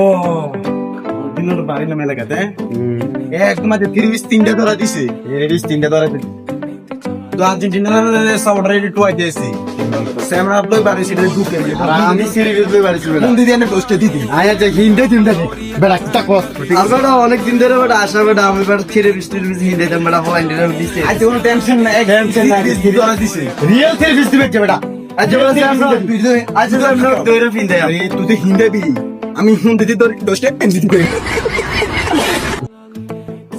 ও দিনের বাড়ি নামে এলাকাতে একদম আজ 3-3টা ধরা দিছে 3টা ধরা দিছে তো আর্জেন্টিনার সাউন্ডার এডি টুয়াই দিয়েছি স্যামরা আপলোড বাড়ি সিটে ঢুকে আমি সিরিজ লই বাড়ি ছিল কোন দিদি এনে পোস্টে দিদি আয়া যে হিন্দে তিনটা বেড়া কিটা কস আর বেড়া অনেক দিন ধরে বেড়া আশা বেড়া আমি বেড়া ছেড়ে বৃষ্টি হিন্দে দম বেড়া হল্যান্ডের দিছে আজ কোনো টেনশন নাই টেনশন নাই ধরা দিছে রিয়েল সার্ভিস দিবে বেড়া আজ বেড়া আজ আমরা দইরা ফিন্দে আরে তুই তো হিন্দে বি আমি হিন্দে দি তোর পোস্টে এনে দিবে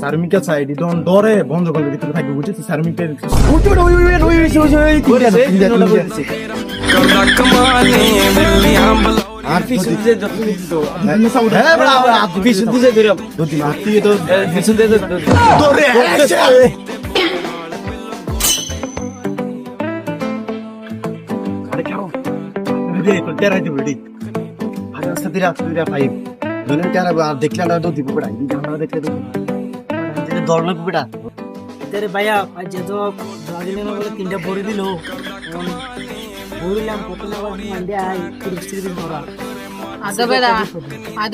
সার্মিকা সাইডি দন দরে বন্ধ করে দিতে থাকবে বুঝছিস সার্মিকের ওই করে আছে আর পিছনে যত দিতো হ্যাঁ বড় আর পিছনে দিতে ধরে দুটি মাটি তো পিছনে ধরে আরে খাও রে তো তেরা দি বড়ি আজ সাথে রাত তুইরা পাই দনে তেরা আর দেখলা না তো দিব বড় আমরা দেখলে তো দরলে বেটা তেরে ভাইয়া আজ তো ব্রাজিলের বলে 3টা ভরে দিল বললাম কত না বার মানদে আই পরিস্থিতি ধরা আদা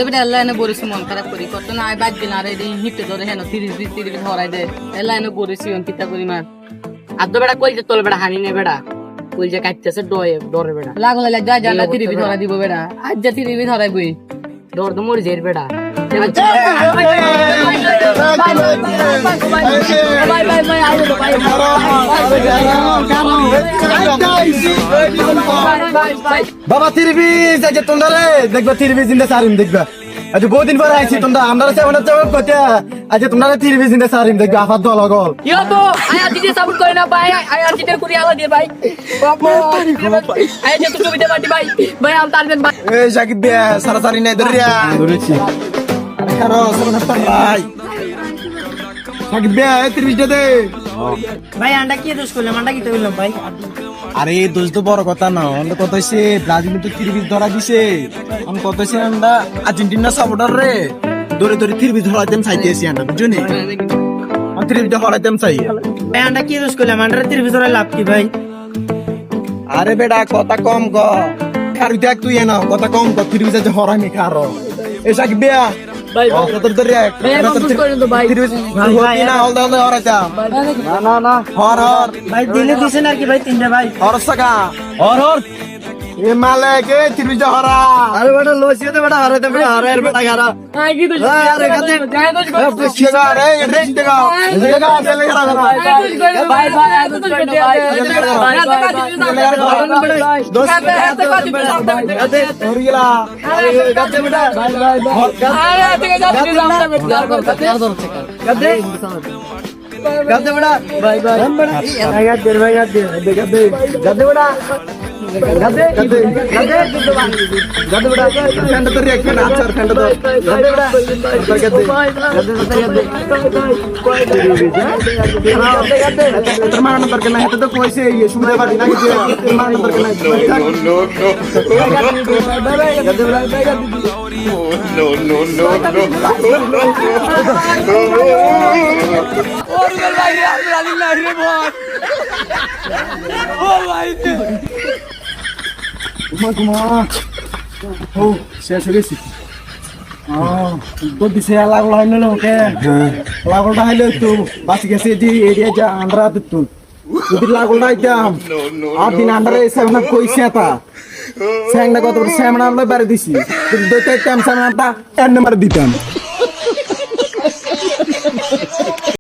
বেটা আল্লাহ এনে বলেছি মন খারাপ করি কত না আই বাদ দিন আর এই হিটে ধরে হেন 30 ধরাই দে আল্লাহ এনে বলেছি অন কিতা করি মার আদা বেটা কই যে তোল বেটা হানি নে বেটা কই যে কাটতেছে ডরে বেটা লাগলে যা যা 30 ধরা দিব বেটা আজ যা 30 ধরাই বই ডর তো মরে যাই বেটা বাবা তিরবিজ আজ তোমরা রে দেখবা তিরবিজ ইন্দা সারিম দেখবা আজ বহুদিন পরে আইছি তোমরা আমরা সেবনা চাও কত আজ তোমরা তিরবিজ ইন্দা সারিম দেখবা আফাত দল গল ইয়া তো আয়া দিতে সাপোর্ট করে না ভাই আয়া দিতে করি আলা দিয়ে ভাই বাবা আয়া যে তো ছবি দে ভাই আম তারবেন ভাই এই সাকিব বে সারাসারি নাই ধরিয়া ধরেছি আরে কারো সেবনা ভাই সাকিব বে তিরবিজ দে ভাই আন্ডা কি দোষ করলাম আন্ডা কি বললাম ভাই আরে দোষ তো বড় কথা না অন্য কথা হচ্ছে ব্রাজিল তো 30 ধরা দিছে আমি কথা হচ্ছে আমরা আর্জেন্টিনা সাপোর্টার রে দৌড়ে 30 ধরাইতেম চাইতেছি আমরা বুঝুনি আমি 30 ধরাইতেম চাই ভাই আন্ডা কি দোষ করলাম আন্ডা 30 ধরে লাভ কি ভাই আরে বেটা কথা কম ক খারু দেখ তুই না কথা কম ক 30 যে হরামি খারো এসা কি বেয়া ভাই তোর ধরে ভাই কম্পুজ করে তো ভাই 30 ভাই না হলদা হরাইতা না হর ভাই দিলে দিছেন আর কি ভাই 3টা ভাই হর সাকা হর এ মালেকে 30 হরা আরে বেটা লসিয়ে তো বেটা হরাইতে বেটা হরাইর বেটা খারা আই কি দোষ আরে কাতে গায় দোষ করে পুছিগা রে এটা চিন্তা এদিকে চলে গেল ভাই দোষ করে ভাই দোস্ত কাতে হরি গেলা আরে কাতে বেটা আরে থেকে যাচ্ছে আমরা বেকার করতে কাতে কাতে বেটা ভাই ইয়াদ দে ভাই ইয়াদ দে কাতে কাতে বেটা গাদে গাদে গাদে গাদে বড়া ফ্যান্ড তো রিঅ্যাকশন আছার ফ্যান্ড তো গাদে বড়া গাদে গাদে গাদে তোর মার নাম্বার কেন এটা তো কইছে এই সুবিধা বাড়ি না যে মার নাম্বার কেন নো গাদে বড়া গাদে और भाई अल्लाह रे बहुत ओ भाई কুমা ও শেষ হয়ে গেছি তো দিছে লাগলো হইলো না ওকে লাগলটা হইলো তো বাসি গেছে যে এরিয়া যা আন্ডার তো যদি লাগলটা আইতাম আর দিন আন্ডারে সেমনা কইছে তা সেংনা কত সেমনা আমরা বাড়ি দিছি কিন্তু তো টাইম সেমনাটা এন্ড মার দিতাম